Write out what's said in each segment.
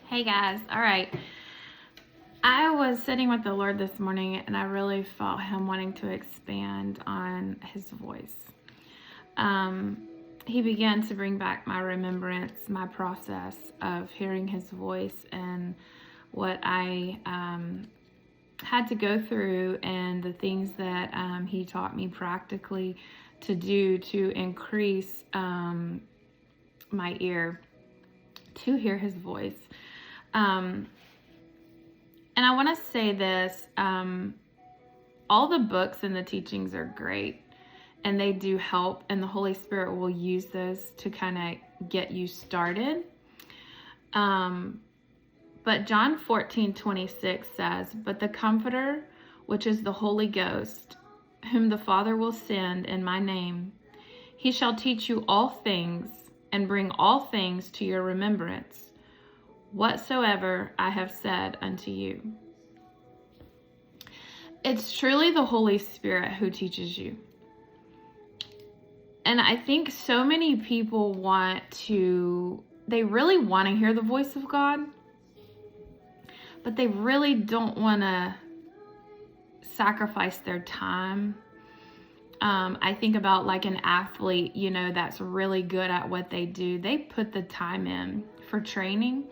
Hey guys, all right. I was sitting with the Lord this morning and I really felt Him wanting to expand on His voice. He began to bring back my remembrance, my process of hearing His voice and what I had to go through and the things that He taught me practically to do to increase my ear to hear His voice. And I want to say this, all the books and the teachings are great and they do help, and the Holy Spirit will use those to kind of get you started. But John 14:26 says, "But the Comforter, which is the Holy Ghost, whom the Father will send in my name, he shall teach you all things and bring all things to your remembrance, whatsoever I have said unto you." It's truly the Holy Spirit who teaches you. And I think so many people they really want to hear the voice of God, but they really don't want to sacrifice their time. I think about like an athlete, that's really good at what they do. They put the time in for training.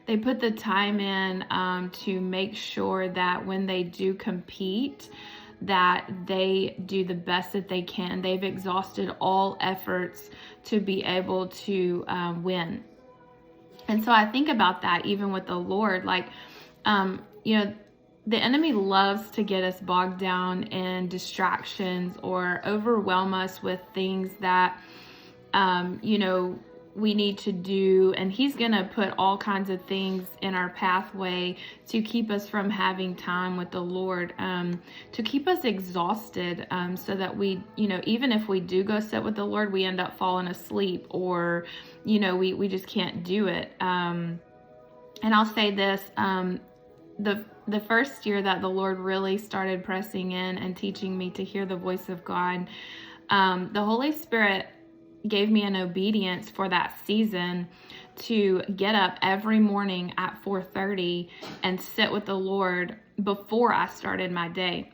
They put the time in to make sure that when they do compete, that they do the best that they can. They've exhausted all efforts to be able to win. And so I think about that even with the Lord, the enemy loves to get us bogged down in distractions or overwhelm us with things that, we need to do. And he's going to put all kinds of things in our pathway to keep us from having time with the Lord, to keep us exhausted, so that we, even if we do go sit with the Lord, we end up falling asleep or, we just can't do it. And I'll say this, the first year that the Lord really started pressing in and teaching me to hear the voice of God, the Holy Spirit gave me an obedience for that season to get up every morning at 4:30 and sit with the Lord before I started my day.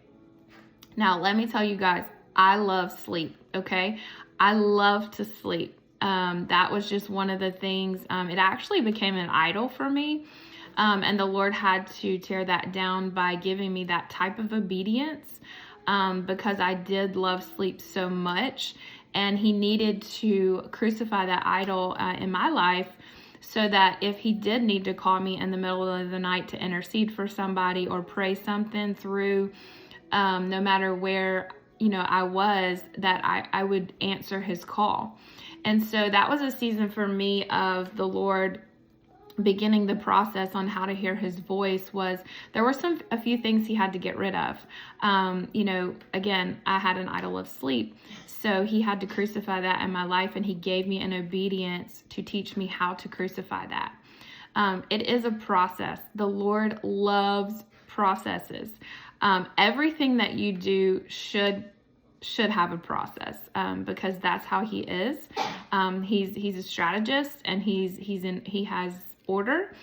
Now, let me tell you guys, I love sleep, okay? I love to sleep. That was just one of the things, it actually became an idol for me. And the Lord had to tear that down by giving me that type of obedience, because I did love sleep so much. And he needed to crucify that idol in my life so that if he did need to call me in the middle of the night to intercede for somebody or pray something through, no matter where, I was, that I would answer his call. And so that was a season for me of the Lord beginning the process on how to hear his voice. There were a few things he had to get rid of. Again, I had an idol of sleep. So he had to crucify that in my life, and he gave me an obedience to teach me how to crucify that. It is a process. The Lord loves processes. Everything that you do should have a process, because that's how he is. He's a strategist, and he has order,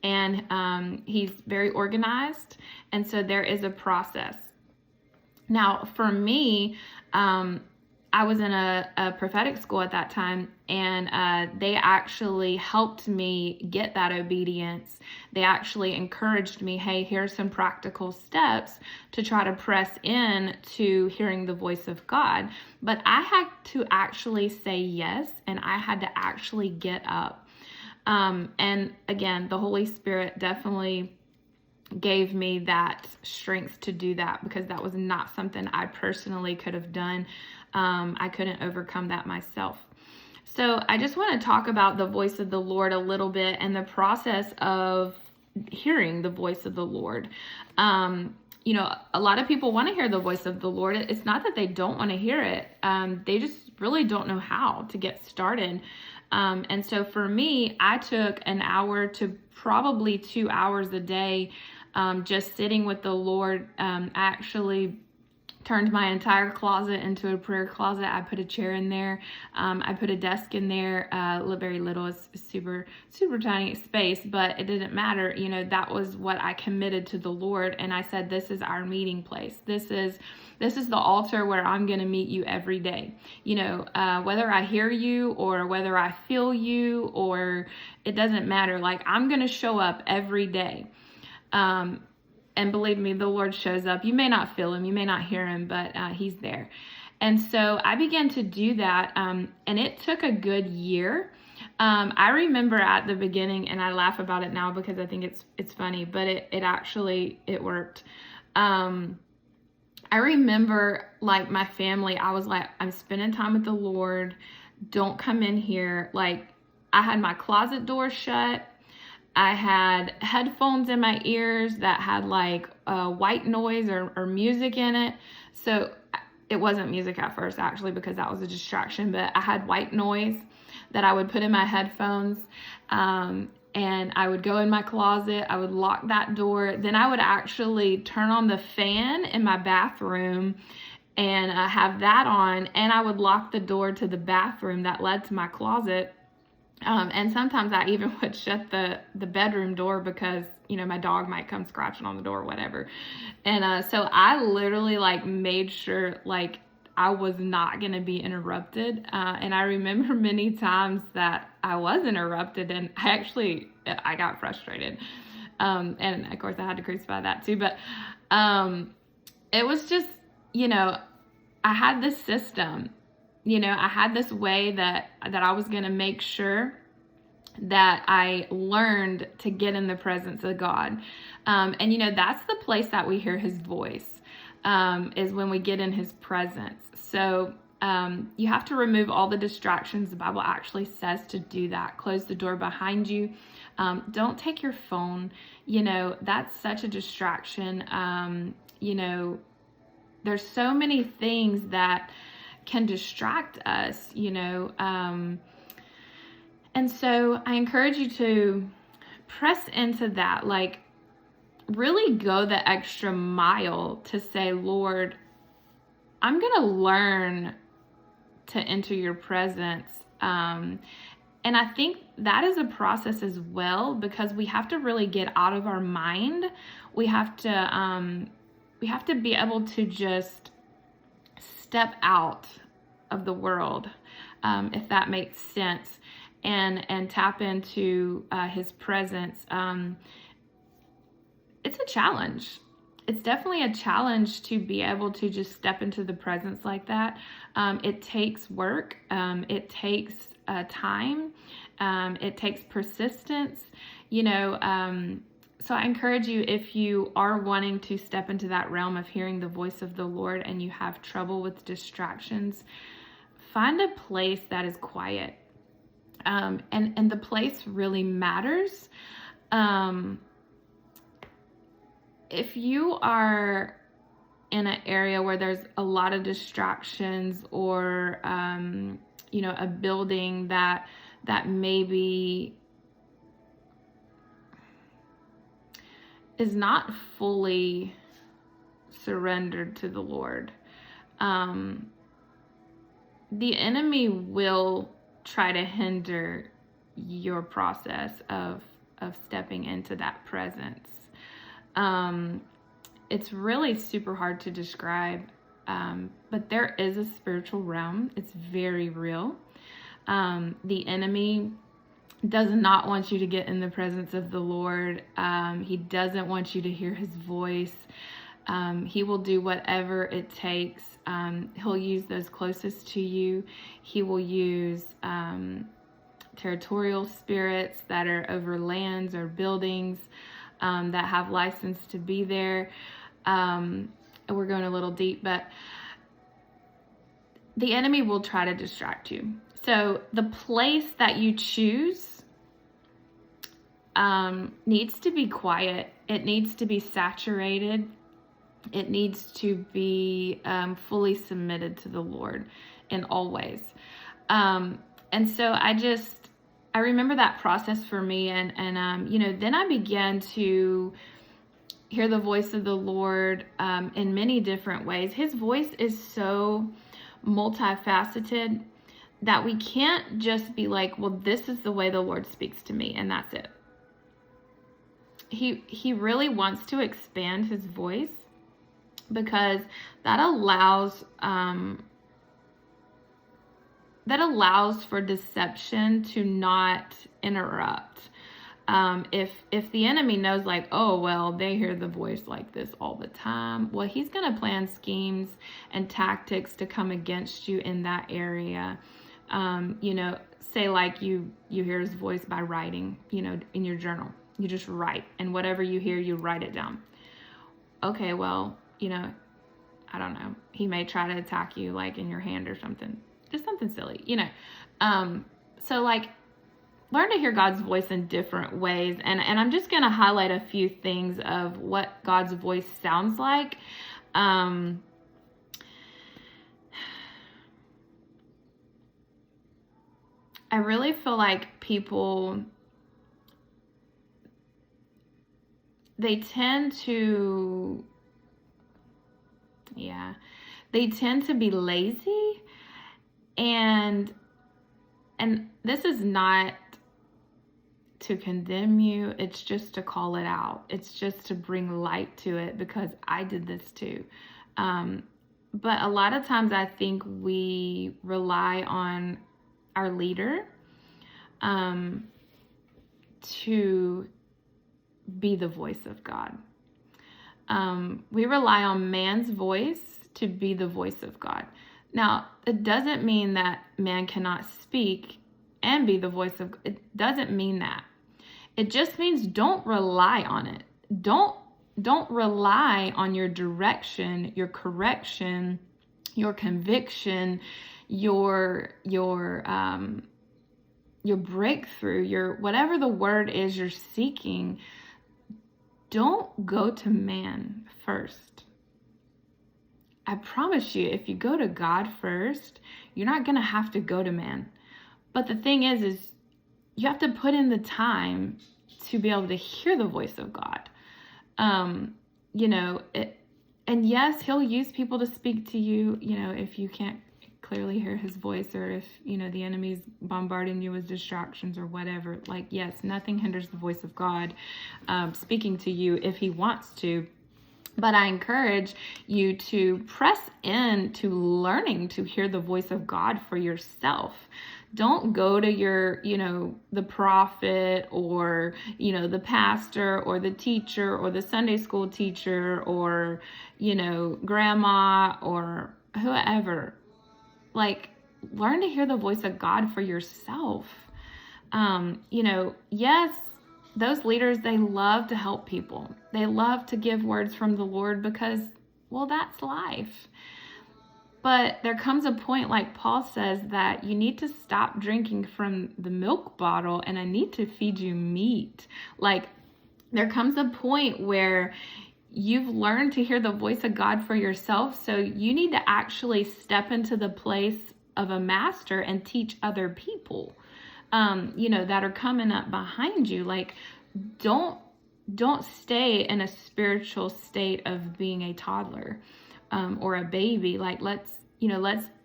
and he's very organized, and so there is a process. Now, for me, I was in a prophetic school at that time, and they actually helped me get that obedience. They actually encouraged me, hey, here's some practical steps to try to press in to hearing the voice of God. But I had to actually say yes, and I had to actually get up. And again, the Holy Spirit definitely gave me that strength to do that, because that was not something I personally could have done. I couldn't overcome that myself. So I just want to talk about the voice of the Lord a little bit and the process of hearing the voice of the Lord. A lot of people want to hear the voice of the Lord. It's not that they don't want to hear it. They just really don't know how to get started. And so for me, I took an hour to probably 2 hours a day, just sitting with the Lord, actually turned my entire closet into a prayer closet. I put a chair in there. I put a desk in there. Very little, it's super, super tiny space, but it didn't matter. That was what I committed to the Lord. And I said, this is our meeting place. This is the altar where I'm going to meet you every day. Whether I hear you or whether I feel you, or it doesn't matter. Like, I'm going to show up every day. And believe me, the Lord shows up. You may not feel him, you may not hear him, but he's there. And so I began to do that, and it took a good year. I remember at the beginning, and I laugh about it now because I think it's funny, but it worked. I remember, like, my family, I was like, I'm spending time with the Lord. Don't come in here. Like, I had my closet door shut. I had headphones in my ears that had like white noise or music in it. So it wasn't music at first, actually, because that was a distraction, but I had white noise that I would put in my headphones. And I would go in my closet, I would lock that door. Then I would actually turn on the fan in my bathroom and have that on. And I would lock the door to the bathroom that led to my closet. And sometimes I even would shut the bedroom door because, my dog might come scratching on the door or whatever. And so I literally like made sure like I was not going to be interrupted. And I remember many times that I was interrupted, and I got frustrated. And of course I had to crucify that too. But it was just, I had this system. I had this way that I was going to make sure that I learned to get in the presence of God. And that's the place that we hear his voice, is when we get in his presence. So you have to remove all the distractions. The Bible actually says to do that. Close the door behind you. Don't take your phone. That's such a distraction. There's so many things that can distract us, and so I encourage you to press into that, like really go the extra mile to say, Lord, I'm going to learn to enter your presence. And I think that is a process as well, because we have to really get out of our mind. We have to be able to just step out of the world, if that makes sense, and tap into his presence. It's a challenge. It's definitely a challenge to be able to just step into the presence like that. It takes work. It takes time. It takes persistence. So I encourage you, if you are wanting to step into that realm of hearing the voice of the Lord and you have trouble with distractions, find a place that is quiet. And the place really matters. If you are in an area where there's a lot of distractions, or, a building that maybe is not fully surrendered to the Lord, the enemy will try to hinder your process of stepping into that presence. It's really super hard to describe, but there is a spiritual realm. It's very real. The enemy does not want you to get in the presence of the Lord. He doesn't want you to hear his voice. He will do whatever it takes. He'll use those closest to you. He will use territorial spirits that are over lands or buildings that have license to be there. We're going a little deep, but the enemy will try to distract you. So the place that you choose needs to be quiet. It needs to be saturated. It needs to be fully submitted to the Lord in all ways. And so I remember that process for me, and then I began to, hear the voice of the Lord in many different ways. His voice is so multifaceted that we can't just be like, well, this is the way the Lord speaks to me, and that's it. He really wants to expand his voice, because that allows for deception to not interrupt. If the enemy knows, like, oh, well, they hear the voice like this all the time, well, he's going to plan schemes and tactics to come against you in that area. Say like you hear his voice by writing, in your journal. You just write, and whatever you hear, you write it down. Okay, well, I don't know. He may try to attack you like in your hand or something. Just something silly, So like, learn to hear God's voice in different ways. And I'm just going to highlight a few things of what God's voice sounds like. I really feel like people, they tend to be lazy, and this is not to condemn you. It's just to call it out. It's just to bring light to it, because I did this too. But a lot of times I think we rely on our leader to be the voice of God. We rely on man's voice to be the voice of God. Now, it doesn't mean that man cannot speak and be the voice of God. It doesn't mean that. It just means don't rely on it. Don't rely on your direction, your correction, your conviction, your breakthrough, your whatever the word is you're seeking. Don't go to man first. I promise you, if you go to God first, you're not going to have to go to man. But the thing is you have to put in the time to be able to hear the voice of God. And yes, he'll use people to speak to you, if you can't clearly hear his voice, or if, the enemy's bombarding you with distractions or whatever. Like, yes, nothing hinders the voice of God speaking to you if he wants to. But I encourage you to press into learning to hear the voice of God for yourself. Don't go to your, the prophet, or, the pastor, or the teacher, or the Sunday school teacher, or, grandma, or whoever. Like, learn to hear the voice of God for yourself. Yes, those leaders, they love to help people. They love to give words from the Lord because, well, that's life. But there comes a point, like Paul says, that you need to stop drinking from the milk bottle, and I need to feed you meat. Like, there comes a point where you've learned to hear the voice of God for yourself, so you need to actually step into the place of a master and teach other people, that are coming up behind you. Like, don't stay in a spiritual state of being a toddler or a baby. Like, let's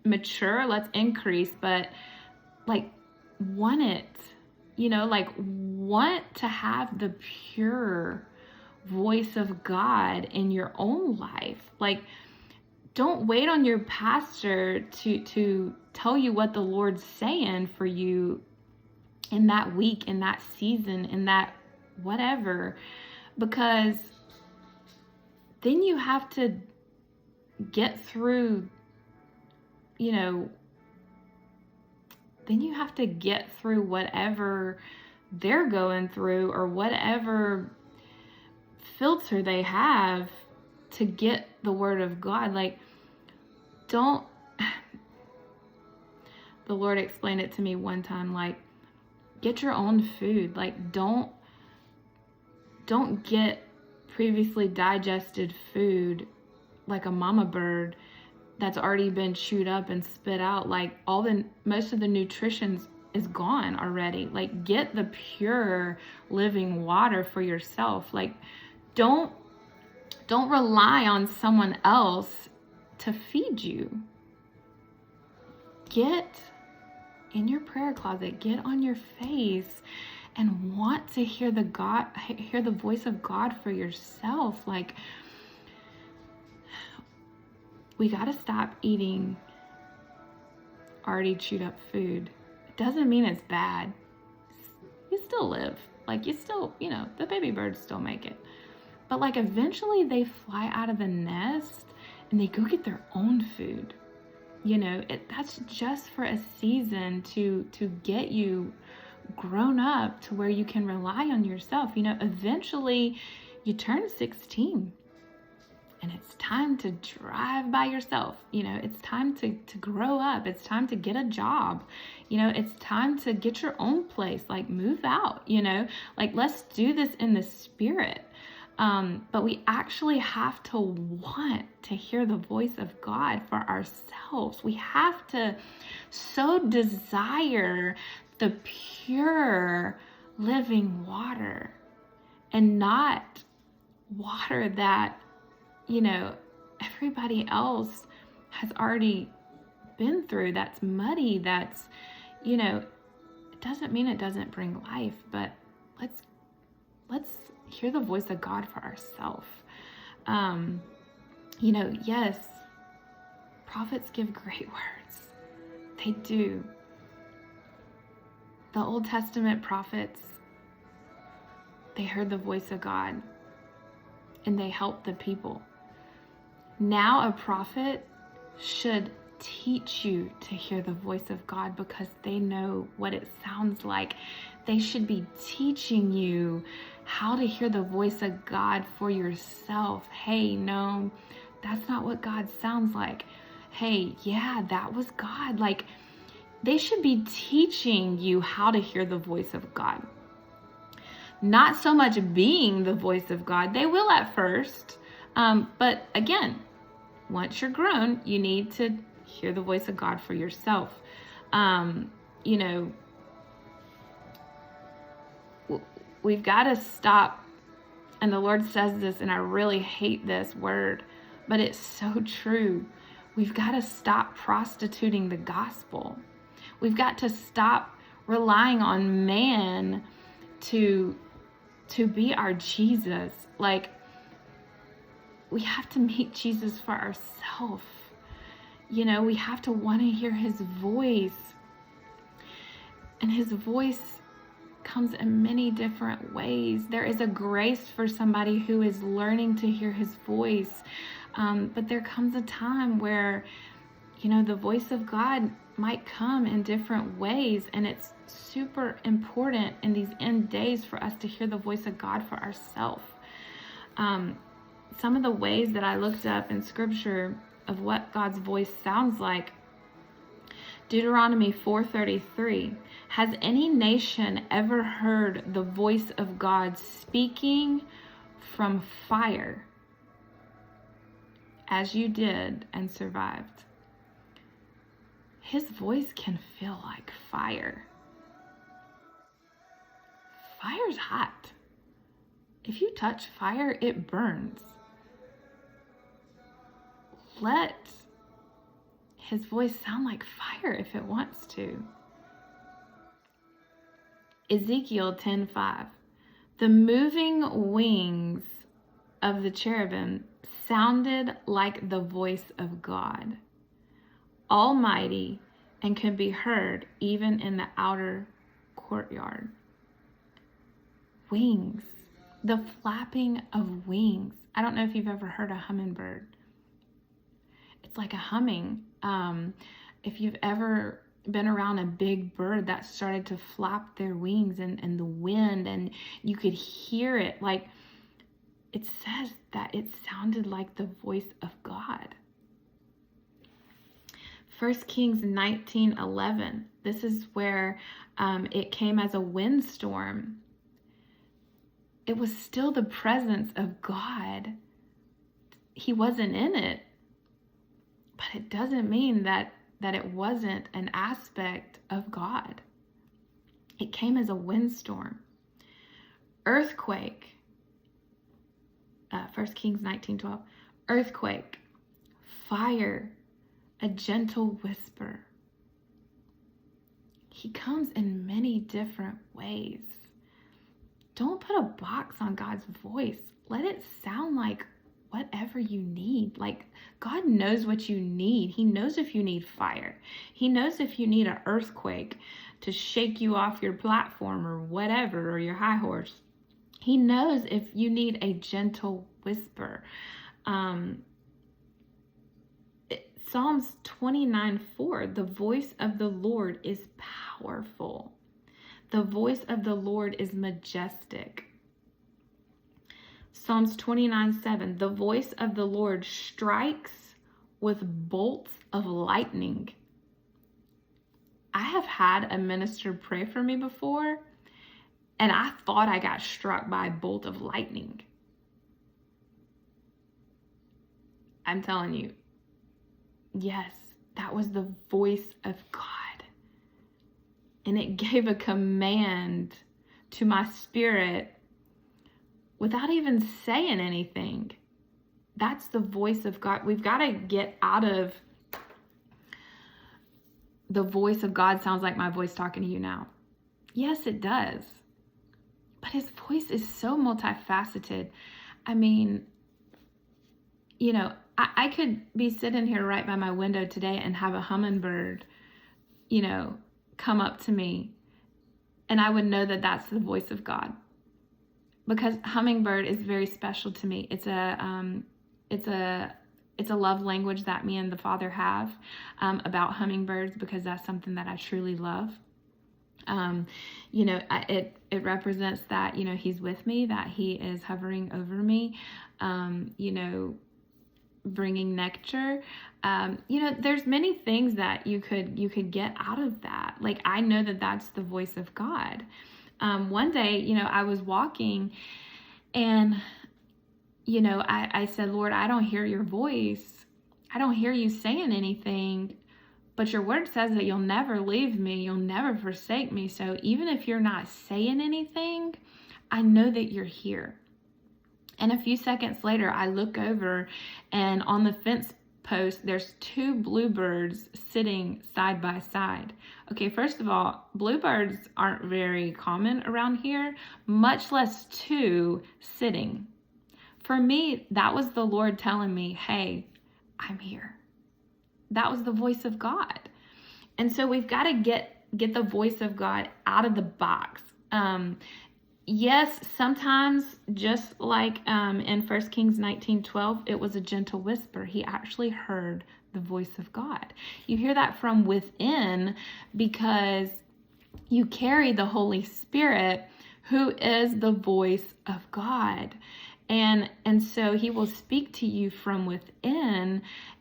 mature, let's increase, but like, want to have the pure voice of God in your own life. Like, don't wait on your pastor to tell you what the Lord's saying for you in that week, in that season, in that whatever, because then you have to get through, whatever they're going through, or whatever filter they have to get the word of God. Like, the Lord explained it to me one time, like, get your own food. Like, don't get previously digested food like a mama bird that's already been chewed up and spit out. Like, most of the nutrition is gone already. Like, get the pure living water for yourself. Like, don't Don't rely on someone else to feed you. Get in your prayer closet, get on your face and want to hear the voice of God for yourself. Like, we got to stop eating already chewed up food. It doesn't mean it's bad. You still live. Like, you still, the baby birds still make it. But like, eventually they fly out of the nest and they go get their own food. That's just for a season to get you grown up to where you can rely on yourself. Eventually you turn 16 and it's time to drive by yourself. It's time to grow up. It's time to get a job. It's time to get your own place, like move out, like let's do this in the spirit. But we actually have to want to hear the voice of God for ourselves. We have to so desire the pure living water and not water that, everybody else has already been through. That's muddy. That's, it doesn't mean it doesn't bring life, but let's hear the voice of God for ourselves. Yes, prophets give great words. They do. The Old Testament prophets, they heard the voice of God and they helped the people. Now a prophet should teach you to hear the voice of God because they know what it sounds like. They should be teaching you how to hear the voice of God for yourself. Hey, no, that's not what God sounds like. Hey, yeah, that was God. Like, they should be teaching you how to hear the voice of God. Not so much being the voice of God. They will at first. But again, once you're grown, you need to hear the voice of God for yourself. We've got to stop. And the Lord says this, and I really hate this word, but it's so true. We've got to stop prostituting the gospel. We've got to stop relying on man to be our Jesus. Like, we have to meet Jesus for ourselves. We have to want to hear his voice. And his voice comes in many different ways. There is a grace for somebody who is learning to hear his voice. But there comes a time where, the voice of God might come in different ways. And it's super important in these end days for us to hear the voice of God for ourselves. Some of the ways that I looked up in scripture of what God's voice sounds like. Deuteronomy 4:33. Has any nation ever heard the voice of God speaking from fire, as you did and survived? His voice can feel like fire. Fire's hot. If you touch fire, it burns. Let his voice sound like fire if it wants to. Ezekiel 10:5. The moving wings of the cherubim sounded like the voice of God, Almighty, and could be heard even in the outer courtyard. Wings. The flapping of wings. I don't know if you've ever heard a hummingbird. It's like a humming. If you've ever been around a big bird that started to flap their wings and the wind, and you could hear it, like, it says that it sounded like the voice of God. 1 Kings 19:11. This is where it came as a windstorm. It was still the presence of God. He wasn't in it. But it doesn't mean that it wasn't an aspect of God. It came as a windstorm. Earthquake. 1 Kings 19:12. Earthquake, fire, a gentle whisper. He comes in many different ways. Don't put a box on God's voice. Let it sound like whatever you need. Like, God knows what you need. He knows if you need fire. He knows if you need an earthquake to shake you off your platform or whatever, or your high horse. He knows if you need a gentle whisper. Psalms 29:4, the voice of the Lord is powerful. The voice of the Lord is majestic. Psalms 29:7, the voice of the Lord strikes with bolts of lightning. I have had a minister pray for me before, and I thought I got struck by a bolt of lightning. I'm telling you, yes, that was the voice of God. And it gave a command to my spirit without even saying anything. That's the voice of God. We've got to get out of the voice of God sounds like my voice talking to you now. Yes, it does. But his voice is so multifaceted. I mean, you know, I could be sitting here right by my window today and have a hummingbird, you know, come up to me, and I would know that that's the voice of God, because hummingbird is very special to me. It's a love language that me and the Father have about hummingbirds, because that's something that I truly love. You know, it represents that, you know, he's with me, that he is hovering over me, you know, bringing nectar. You know, there's many things that you could get out of that. Like, I know that that's the voice of God. One day, you know, I was walking, and, you know, I said, Lord, I don't hear your voice. I don't hear you saying anything, but your word says that you'll never leave me. You'll never forsake me. So even if you're not saying anything, I know that you're here. And a few seconds later, I look over, and on the fence post, there's two bluebirds sitting side by side. Okay, first of all, bluebirds aren't very common around here, much less two sitting. For me, that was the Lord telling me, hey, I'm here. That was the voice of God. And so we've got to get the voice of God out of the box. Yes, sometimes, just like in 1 Kings 19:12, it was a gentle whisper. He actually heard the voice of God. You hear that from within, because you carry the Holy Spirit, who is the voice of God. And so he will speak to you from within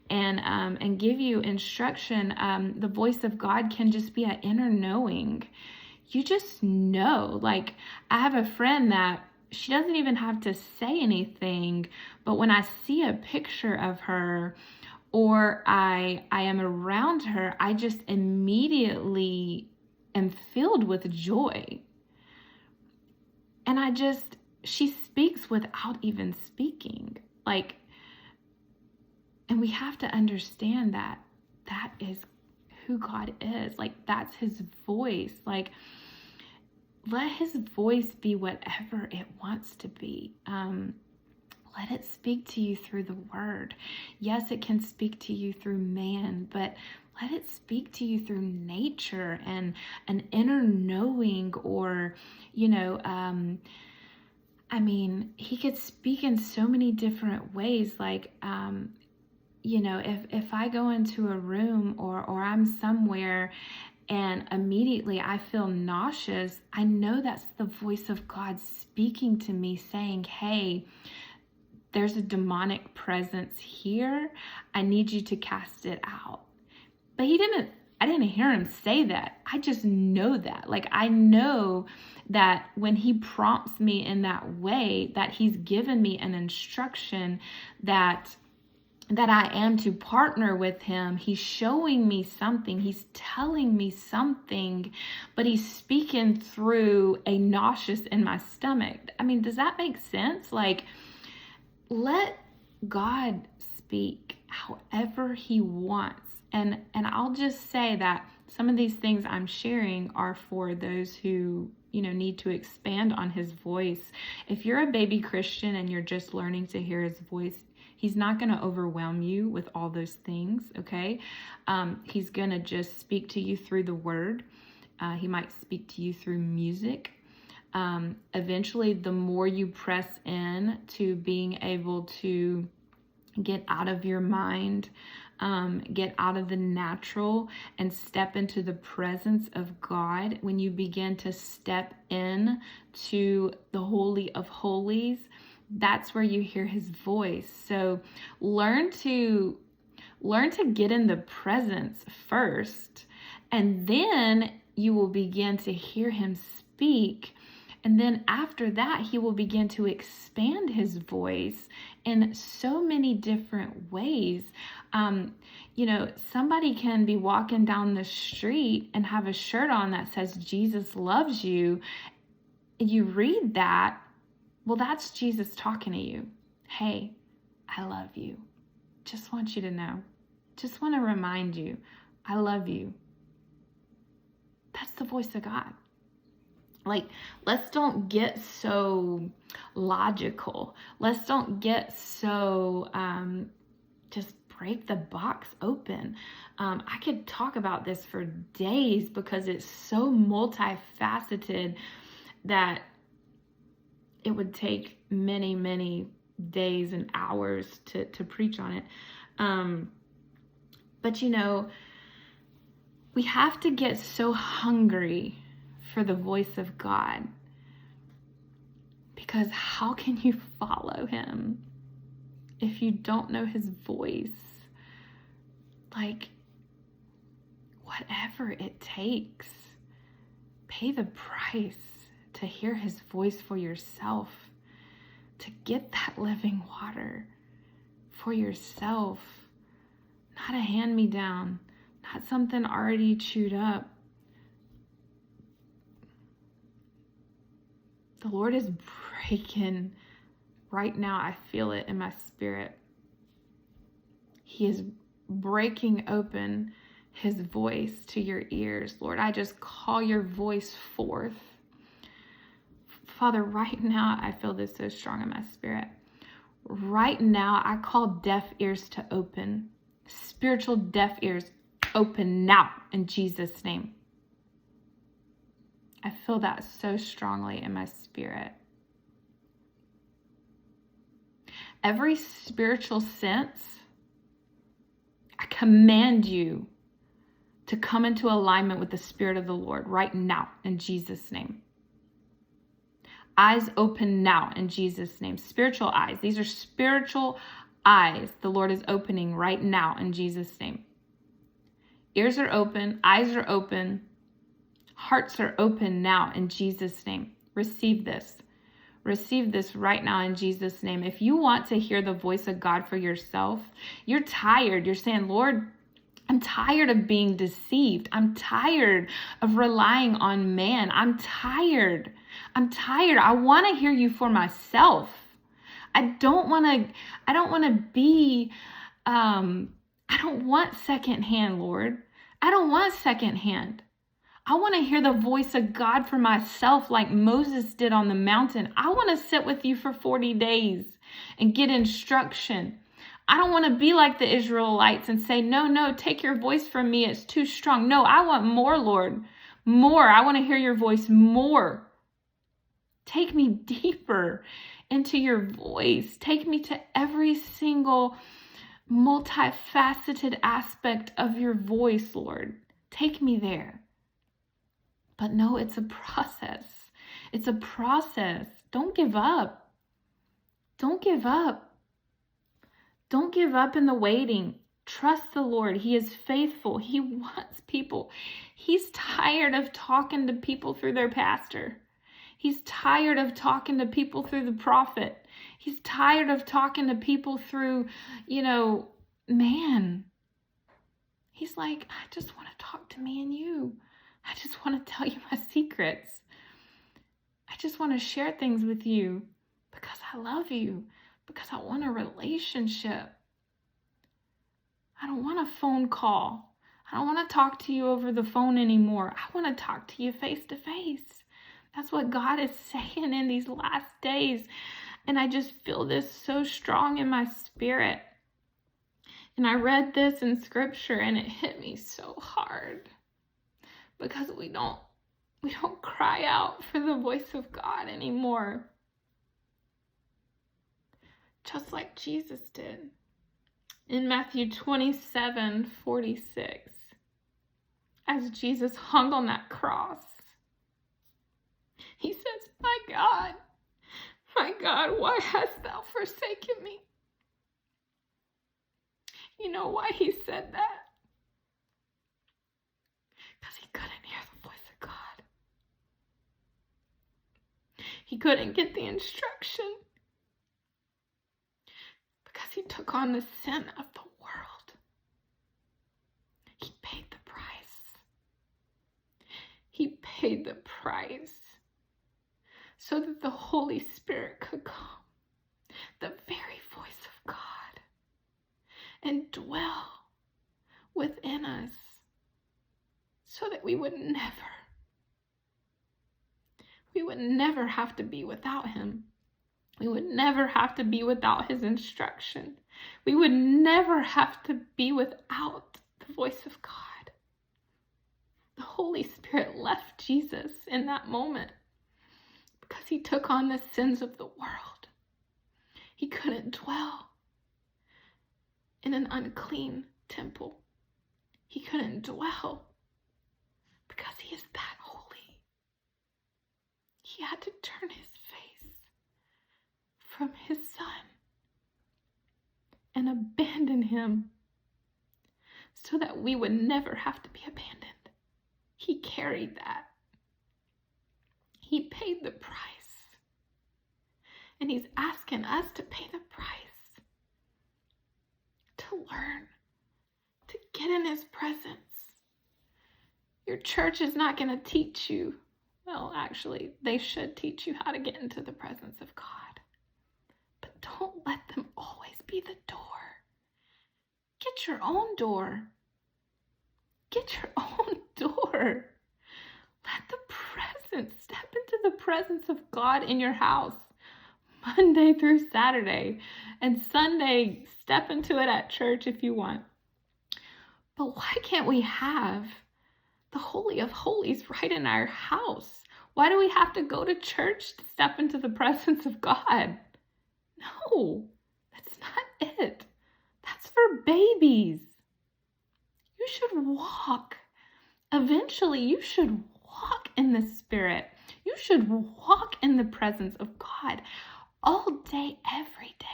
and give you instruction. The voice of God can just be an inner knowing. You just know. Like, I have a friend that she doesn't even have to say anything, but when I see a picture of her, or I am around her, I just immediately am filled with joy. And she speaks without even speaking. Like, and we have to understand that that is who God is. Like, that's his voice. Like, let his voice be whatever it wants to be. Let it speak to you through the word. Yes, it can speak to you through man, but let it speak to you through nature and an inner knowing, or, you know, I mean, he could speak in so many different ways. Like, you know, if I go into a room or I'm somewhere and immediately I feel nauseous, I know that's the voice of God speaking to me, saying, hey, there's a demonic presence here. I need you to cast it out. But I didn't hear him say that. I just know that. Like, I know that when he prompts me in that way, that he's given me an instruction that I am to partner with him. He's showing me something. He's telling me something, but he's speaking through a nauseous in my stomach. I mean, does that make sense? Like, let God speak however he wants. And I'll just say that some of these things I'm sharing are for those who, need to expand on his voice. If you're a baby Christian and you're just learning to hear his voice, he's not going to overwhelm you with all those things, okay? He's going to just speak to you through the word. He might speak to you through music. Eventually, the more you press in to being able to get out of your mind, get out of the natural and step into the presence of God, when you begin to step in to the Holy of Holies, that's where you hear his voice. So learn to get in the presence first, and then you will begin to hear him speak. And then after that, he will begin to expand his voice in so many different ways. Somebody can be walking down the street and have a shirt on that says Jesus loves you. You read that, well, that's Jesus talking to you. Hey, I love you. Just want you to know. Just want to remind you, I love you. That's the voice of God. Let's don't get so logical. Let's don't get so just break the box open. I could talk about this for days because it's so multifaceted that it would take many, many days and hours to preach on it. But we have to get so hungry for the voice of God, because how can you follow him if you don't know his voice? Whatever it takes, pay the price to hear his voice for yourself, to get that living water for yourself, not a hand-me-down, not something already chewed up. The Lord is breaking right now. I feel it in my spirit. He is breaking open his voice to your ears. Lord, I just call your voice forth. Father, right now, I feel this so strong in my spirit. Right now, I call deaf ears to open. Spiritual deaf ears, open now in Jesus' name. I feel that so strongly in my spirit. Every spiritual sense, I command you to come into alignment with the Spirit of the Lord right now in Jesus' name. Eyes open now in Jesus' name. Spiritual eyes. These are spiritual eyes the Lord is opening right now in Jesus' name. Ears are open. Eyes are open. Hearts are open now in Jesus' name. Receive this. Receive this right now in Jesus' name. If you want to hear the voice of God for yourself, you're tired. You're saying, Lord, I'm tired of being deceived. I'm tired of relying on man. I'm tired. I want to hear you for myself. I don't want secondhand, Lord. I don't want secondhand. I want to hear the voice of God for myself like Moses did on the mountain. I want to sit with you for 40 days and get instruction. I don't want to be like the Israelites and say, no, take your voice from me. It's too strong. No, I want more, Lord. More. I want to hear your voice more. Take me deeper into your voice. Take me to every single multifaceted aspect of your voice, Lord. Take me there. But no, it's a process. It's a process. Don't give up. Don't give up. Don't give up in the waiting. Trust the Lord. He is faithful. He wants people. He's tired of talking to people through their pastor. He's tired of talking to people through the prophet. He's tired of talking to people through, man. He's like, I just want to talk to me and you. I just want to tell you my secrets. I just want to share things with you because I love you, because I want a relationship. I don't want a phone call. I don't want to talk to you over the phone anymore. I want to talk to you face to face. That's what God is saying in these last days. And I just feel this so strong in my spirit. And I read this in scripture and it hit me so hard because we don't cry out for the voice of God anymore. Just like Jesus did. In Matthew 27:46, as Jesus hung on that cross, he says, my God, why hast thou forsaken me? You know why he said that? Because he couldn't hear the voice of God. He couldn't get the instruction because he took on the sin of the world. He paid the price. He paid the price so that the Holy Spirit could come, the very voice of God, and dwell within us so that we would never have to be without him. We would never have to be without his instruction. We would never have to be without the voice of God. The Holy Spirit left Jesus in that moment because he took on the sins of the world. He couldn't dwell in an unclean temple. He couldn't dwell because he is that holy. He had to turn his face from his son and abandon him so that we would never have to be abandoned. He carried that. He paid the price. And he's asking us to pay the price, to learn, to get in his presence. Your church is not going to teach you. Well, actually, they should teach you how to get into the presence of God. But don't let them always be the door. Get your own door. Get your own door. Let the presence, step into the presence of God in your house Monday through Saturday, and Sunday, step into it at church if you want. But why can't we have the Holy of Holies right in our house? Why do we have to go to church to step into the presence of God? No, that's not it. That's for babies. You should walk. Eventually, you should walk in the Spirit. You should walk in the presence of God all day, every day.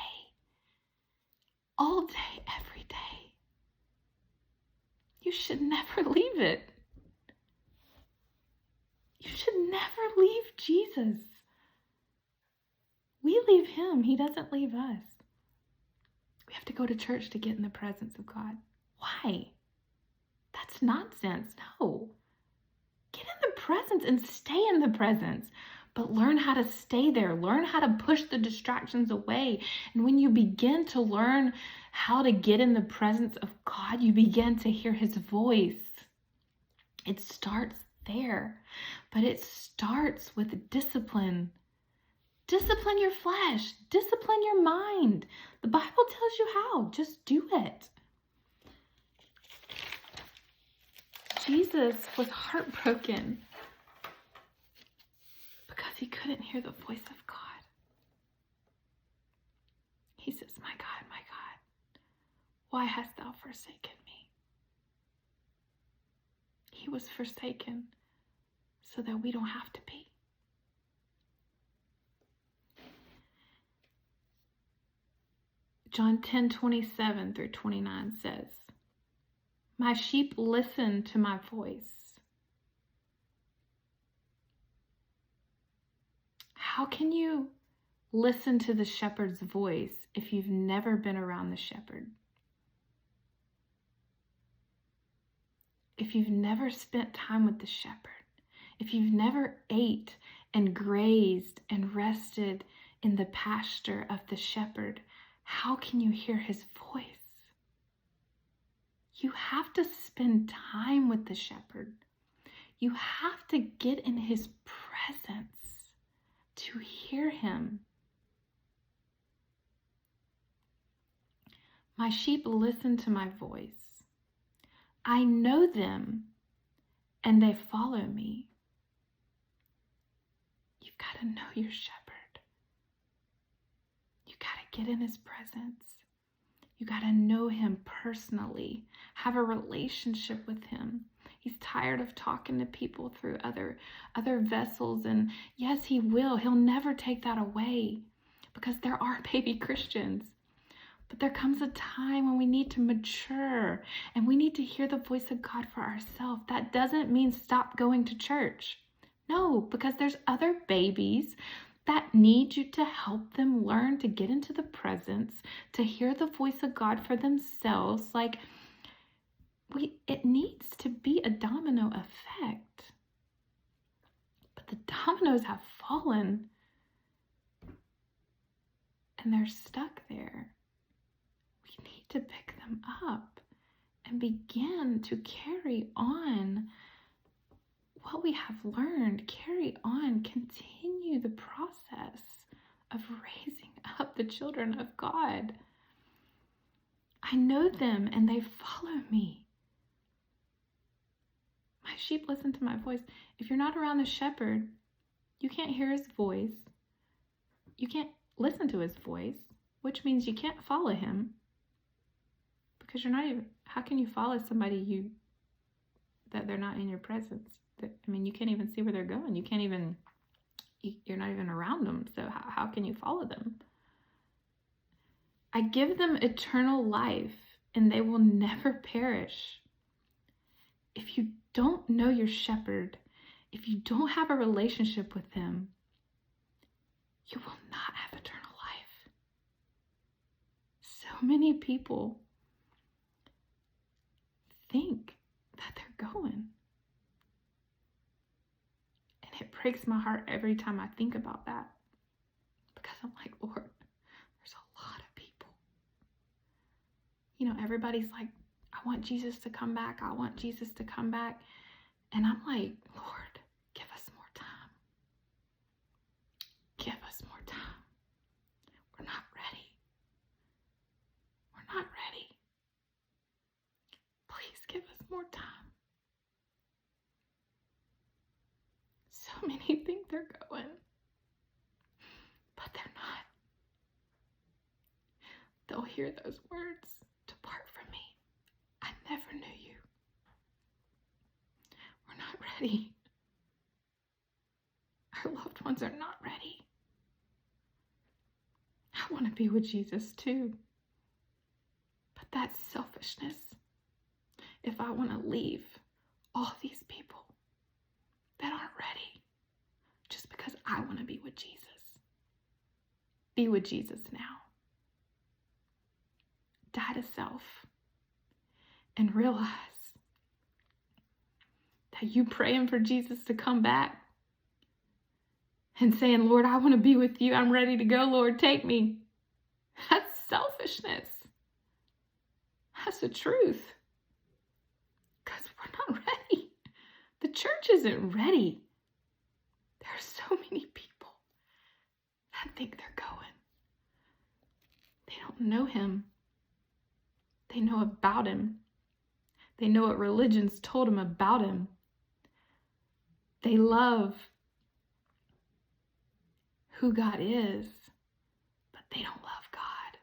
All day, every day. You should never leave it. You should never leave Jesus. We leave him. He doesn't leave us. We have to go to church to get in the presence of God. Why? That's nonsense. No. Get in the presence and stay in the presence. But learn how to stay there. Learn how to push the distractions away. And when you begin to learn how to get in the presence of God, you begin to hear his voice. It starts there. But it starts with discipline. Discipline your flesh. Discipline your mind. The Bible tells you how. Just do it. Jesus was heartbroken because he couldn't hear the voice of God. He says, my God, why hast thou forsaken me? He was forsaken so that we don't have to be. John 10:27-29 says, my sheep listen to my voice. How can you listen to the shepherd's voice if you've never been around the shepherd? If you've never spent time with the shepherd, if you've never ate and grazed and rested in the pasture of the shepherd, how can you hear his voice? You have to spend time with the shepherd. You have to get in his presence to hear him. My sheep listen to my voice. I know them and they follow me. You've got to know your shepherd. You got to get in his presence. You got to know him personally, have a relationship with him. He's tired of talking to people through other vessels. And yes, he will. He'll never take that away because there are baby Christians. But there comes a time when we need to mature and we need to hear the voice of God for ourselves. That doesn't mean stop going to church. No, because there's other babies that need you to help them learn to get into the presence, to hear the voice of God for themselves. Like, it needs to be a domino effect. But the dominoes have fallen and they're stuck there. We need to pick them up and begin to carry on what we have learned, carry on, continue the process of raising up the children of God. I know them and they follow me. My sheep listen to my voice. If you're not around the shepherd, you can't hear his voice. You can't listen to his voice, which means you can't follow him because you're not even, how can you follow somebody that they're not in your presence? You can't even see where they're going. You're not even around them. So how can you follow them? I give them eternal life and they will never perish. If you don't know your shepherd, if you don't have a relationship with him, you will not have eternal life. So many people think that they're going. And it breaks my heart every time I think about that. Because I'm like, Lord, there's a lot of people. Everybody's like, I want Jesus to come back. I want Jesus to come back. And I'm like, Lord, give us more time. Give us more time. We're not ready. We're not ready. Please give us more time. So many think they're going, but they're not. They'll hear those words, depart from me. I never knew you. We're not ready. Our loved ones are not ready. I want to be with Jesus too. But that's selfishness. If I want to leave all these people that aren't ready just because I want to be with Jesus. Be with Jesus now. Die to self and realize that you praying for Jesus to come back and saying, Lord, I want to be with you. I'm ready to go. Lord, take me. That's selfishness. That's the truth. Because we're not ready. The church isn't ready. There are so many people that think they're going. They don't know him. They know about him. They know what religion's told them about him. They love who God is, but they don't love God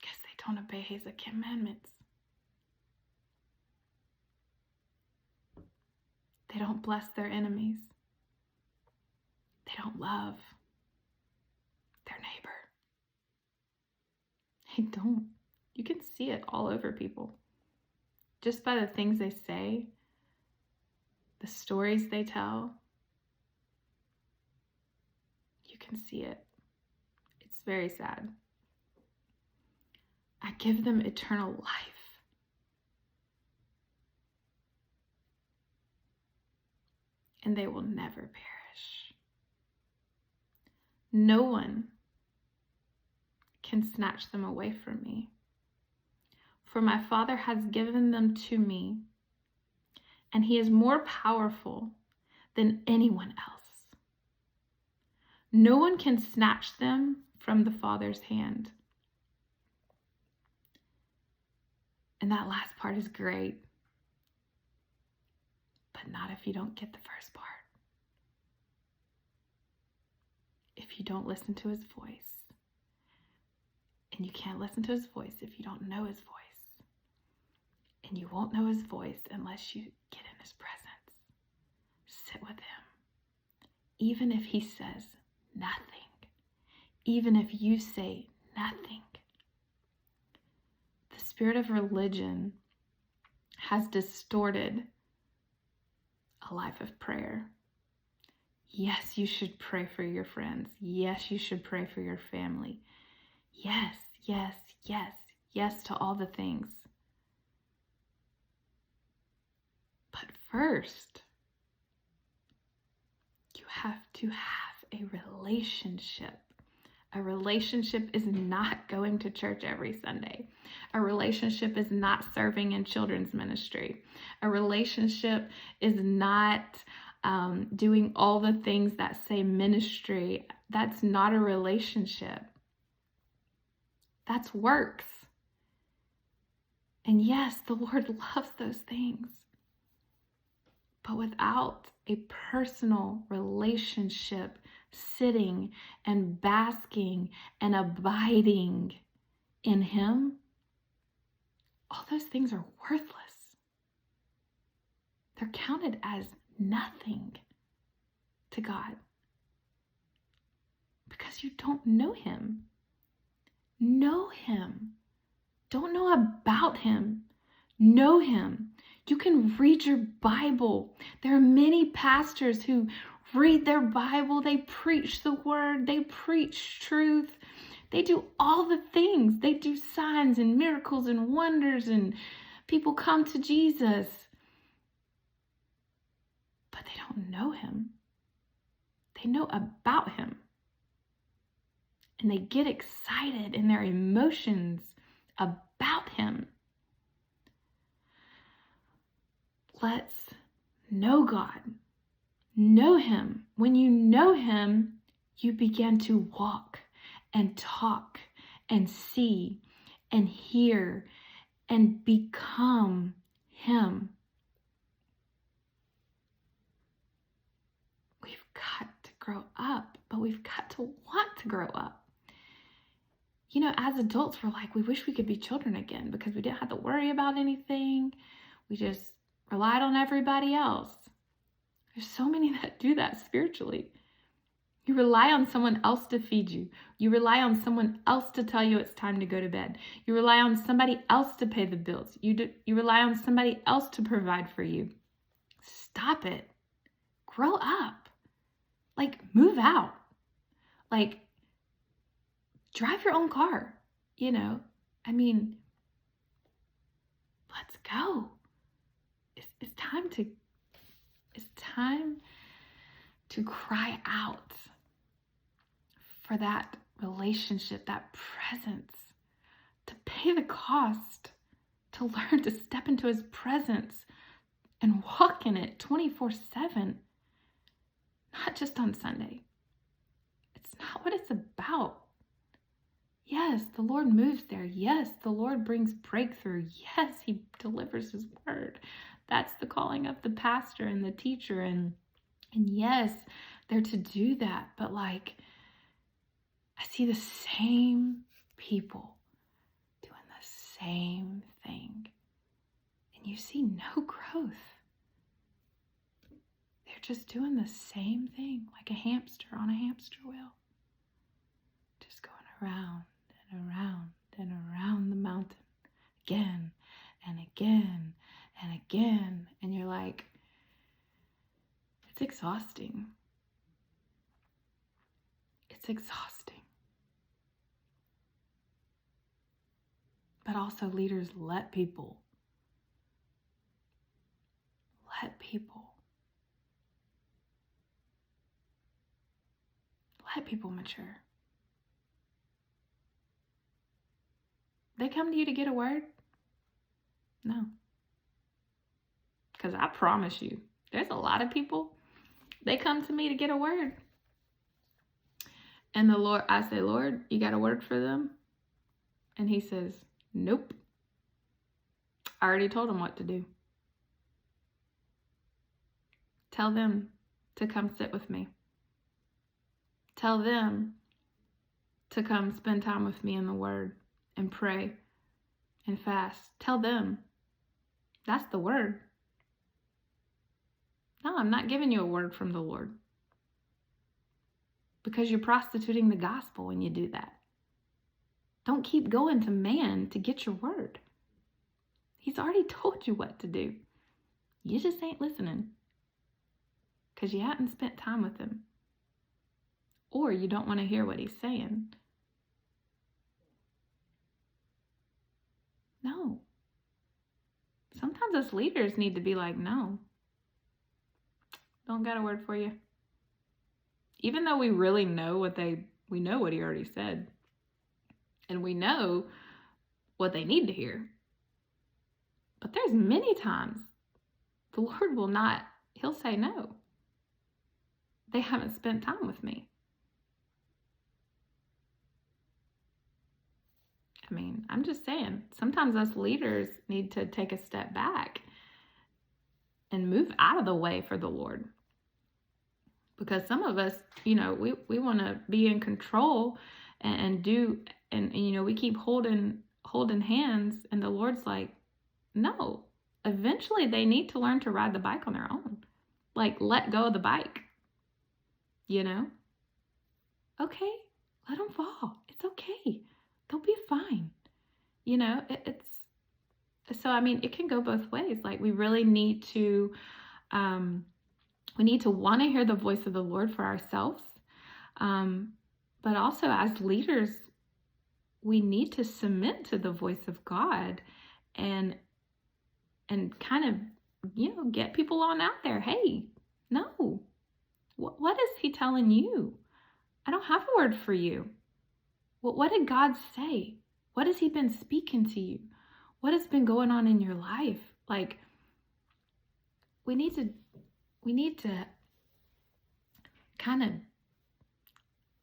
because they don't obey his commandments. They don't bless their enemies. They don't love their neighbor. They don't. You can see it all over people. Just by the things they say, the stories they tell, you can see it. It's very sad. I give them eternal life. And they will never perish. No one can snatch them away from me. For my Father has given them to me, and he is more powerful than anyone else. No one can snatch them from the Father's hand. And that last part is great, but not if you don't get the first part. If you don't listen to his voice. And you can't listen to his voice if you don't know his voice. And you won't know his voice unless you get in his presence. Sit with him. Even if he says nothing. Even if you say nothing. The spirit of religion has distorted a life of prayer. Yes, you should pray for your friends. Yes, you should pray for your family. Yes, yes, yes, yes to all the things. But first, you have to have a relationship. A relationship is not going to church every Sunday. A relationship is not serving in children's ministry. A relationship is not doing all the things that say ministry. That's not a relationship. That's works. And yes, the Lord loves those things. But without a personal relationship, sitting and basking and abiding in him, all those things are worthless. They're counted as nothing to God because you don't know him. Know him. Don't know about him. Know him. You can read your Bible. There are many pastors who read their Bible. They preach the word. They preach truth. They do all the things. They do signs and miracles and wonders, and people come to Jesus. But they don't know him. They know about him. And they get excited in their emotions about him. Let's know God. Know him. When you know him, you begin to walk and talk and see and hear and become him. We've got to grow up, but we've got to want to grow up. You know, as adults, we're like, we wish we could be children again because we didn't have to worry about anything. We just relied on everybody else. There's so many that do that spiritually. You rely on someone else to feed you. You rely on someone else to tell you it's time to go to bed. You rely on somebody else to pay the bills. You rely on somebody else to provide for you. Stop it. Grow up. Like, move out. Like, drive your own car, you know? I mean, let's go. It's time to cry out for that relationship, that presence, to pay the cost, to learn to step into his presence and walk in it 24/7, not just on Sunday. It's not what it's about. Yes, the Lord moves there. Yes, the Lord brings breakthrough. Yes, he delivers his word. That's the calling of the pastor and the teacher. And yes, they're to do that. But like, I see the same people doing the same thing. And you see no growth. They're just doing the same thing, like a hamster on a hamster wheel. Just going around and around and around the mountain again and again and again. And you're like, it's exhausting. It's exhausting. But also, leaders, let people Let people mature. They come to you to get a word? No. Because I promise you, there's a lot of people, they come to me to get a word. And I say, Lord, you got a word for them? And he says, nope. I already told them what to do. Tell them to come sit with me. Tell them to come spend time with me in the Word and pray and fast. Tell them. That's the word. No, I'm not giving you a word from the Lord. Because you're prostituting the gospel when you do that. Don't keep going to man to get your word. He's already told you what to do. You just ain't listening. Because you haven't spent time with him. Or you don't want to hear what he's saying. No. Sometimes us leaders need to be like, no. Don't got a word for you. Even though we really know we know what he already said. And we know what they need to hear. But there's many times the Lord will not, he'll say no. They haven't spent time with me. I mean, I'm just saying, sometimes us leaders need to take a step back and move out of the way for the Lord. Because some of us, we want to be in control and we keep holding hands, and the Lord's like, no. Eventually they need to learn to ride the bike on their own. Like, let go of the bike. Okay, let them fall. It's okay. They'll be fine. It can go both ways. Like, we really need to, want to hear the voice of the Lord for ourselves. But also as leaders, we need to submit to the voice of God and kind of, get people on out there. Hey, no, what is he telling you? I don't have a word for you. What did God say? What has he been speaking to you? What has been going on in your life? Like, we need to kind of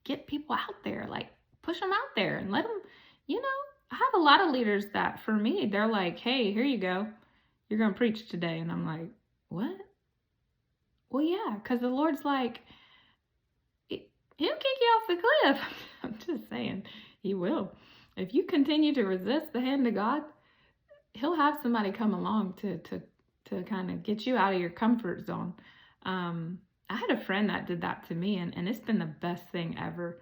get people out there, like push them out there and let them, I have a lot of leaders that for me, they're like, hey, here you go. You're going to preach today. And I'm like, what? Well, yeah, because the Lord's like, he'll kick you off the cliff. I'm just saying, he will. If you continue to resist the hand of God, he'll have somebody come along to kind of get you out of your comfort zone. I had a friend that did that to me, and it's been the best thing ever.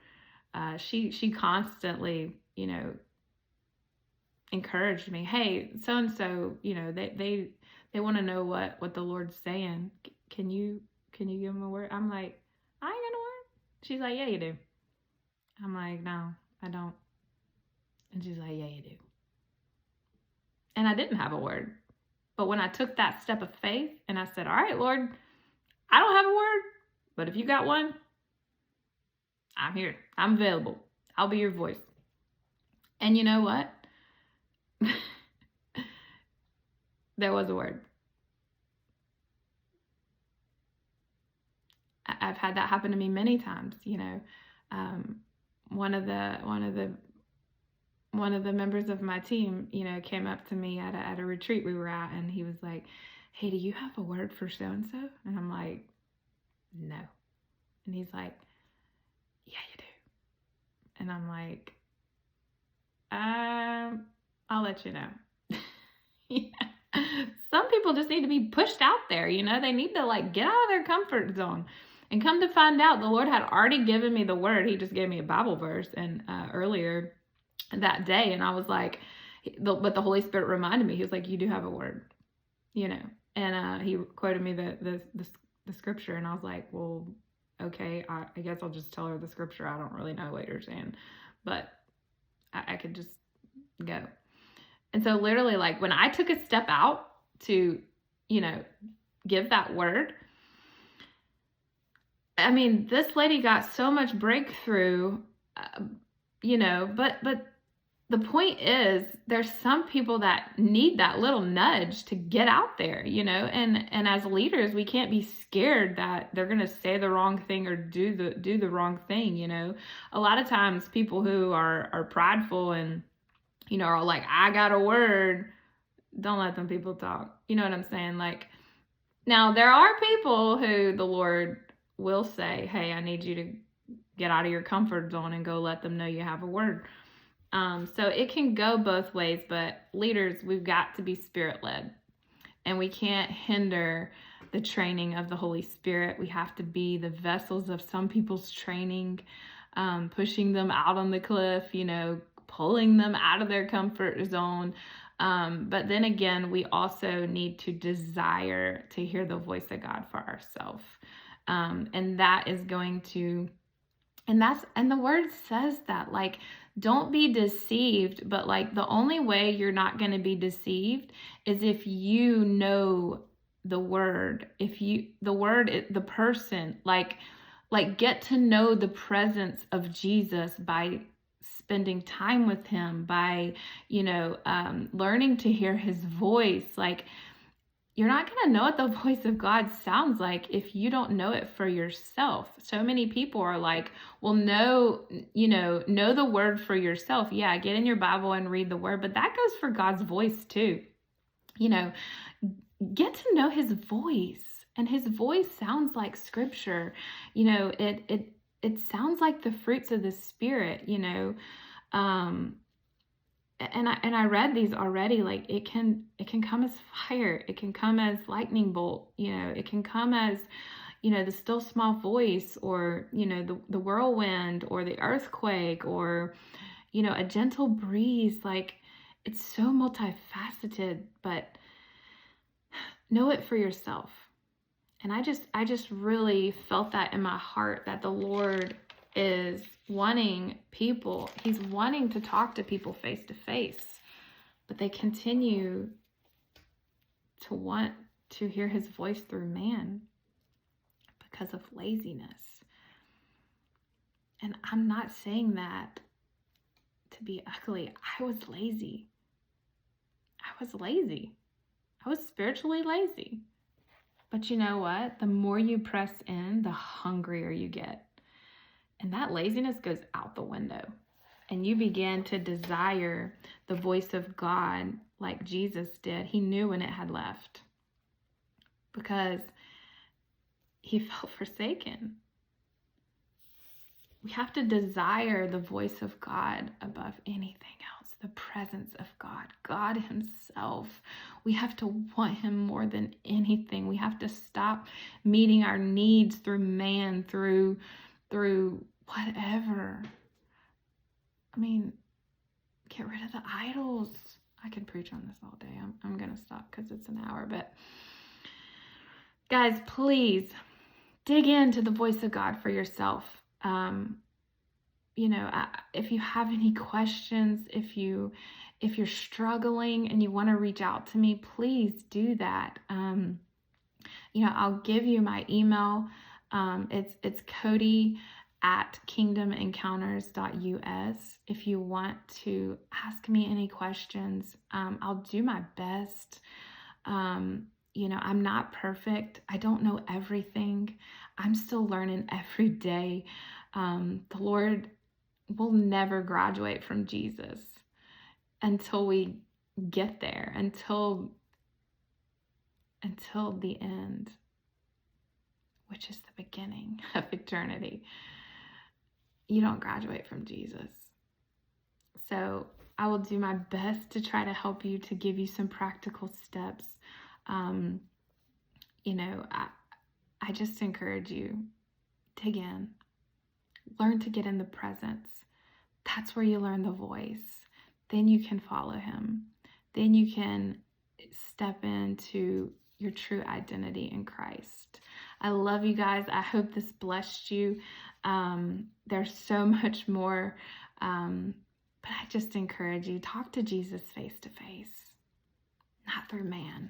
She constantly, encouraged me. Hey, so-and-so, they want to know what the Lord's saying. Can you give them a word? I'm like, I ain't got no word. She's like, yeah, you do. I'm like, no, I don't. And she's like, yeah, you do. And I didn't have a word. But when I took that step of faith and I said, all right, Lord, I don't have a word, but if you got one, I'm here. I'm available. I'll be your voice. And you know what? There was a word. I've had that happen to me many times. One of the members of my team, came up to me at a retreat we were at, and he was like, hey, do you have a word for so-and-so? And I'm like, no. And he's like, yeah, you do. And I'm like, I'll let you know. Yeah. Some people just need to be pushed out there, they need to get out of their comfort zone. And come to find out, the Lord had already given me the word. He just gave me a Bible verse and earlier that day, and I was like, but the Holy Spirit reminded me. He was like, you do have a word, and he quoted me the scripture, and I was like, well, okay, I guess I'll just tell her the scripture. I don't really know what you're saying, but I could just go. And so literally, when I took a step out to, give that word, I mean, this lady got so much breakthrough, uh, but the point is there's some people that need that little nudge to get out there, and as leaders, we can't be scared that they're going to say the wrong thing or do the wrong thing. A lot of times people who are prideful and, are like, I got a word, don't let them people talk. You know what I'm saying? Like, now there are people who the Lord will say, hey, I need you to get out of your comfort zone and go let them know you have a word. So it can go both ways, but leaders, we've got to be Spirit-led, and we can't hinder the training of the Holy Spirit. We have to be the vessels of some people's training, pushing them out on the cliff, pulling them out of their comfort zone. But then again, we also need to desire to hear the voice of God for ourselves. And that is going to, and the word says that, like, don't be deceived, but like the only way you're not going to be deceived is if you know the word, the person, like get to know the presence of Jesus by spending time with him, by, learning to hear his voice. Like, you're not going to know what the voice of God sounds like if you don't know it for yourself. So many people are like, well, know the word for yourself. Yeah, get in your Bible and read the word, but that goes for God's voice too. Get to know his voice, and his voice sounds like scripture. It sounds like the fruits of the Spirit, and I read these already. Like, it can come as fire, it can come as lightning bolt, it can come as, the still small voice, or, the whirlwind, or the earthquake, or, a gentle breeze. Like, it's so multifaceted, but know it for yourself. And I just really felt that in my heart, that the Lord is wanting people, he's wanting to talk to people face to face, but they continue to want to hear his voice through man because of laziness. And I'm not saying that to be ugly. I was lazy. I was spiritually lazy. But you know what? The more you press in, the hungrier you get. And that laziness goes out the window. And you begin to desire the voice of God like Jesus did. He knew when it had left, because he felt forsaken. We have to desire the voice of God above anything else, the presence of God, God himself. We have to want him more than anything. We have to stop meeting our needs through man, through whatever. I mean, get rid of the idols. I could preach on this all day. I'm going to stop because it's an hour. But guys, please dig into the voice of God for yourself. If you have any questions, if you're struggling and you want to reach out to me, please do that. I'll give you my email. It's cody@kingdomencounters.us. If you want to ask me any questions, I'll do my best. I'm not perfect. I don't know everything. I'm still learning every day. The Lord will never graduate from Jesus until we get there, until the end, which is the beginning of eternity. You don't graduate from Jesus. So I will do my best to try to help you, to give you some practical steps. I just encourage you, dig in, learn to get in the presence. That's where you learn the voice. Then you can follow him. Then you can step into your true identity in Christ. I love you guys. I hope this blessed you. There's so much more, but I just encourage you, talk to Jesus face to face, not through man.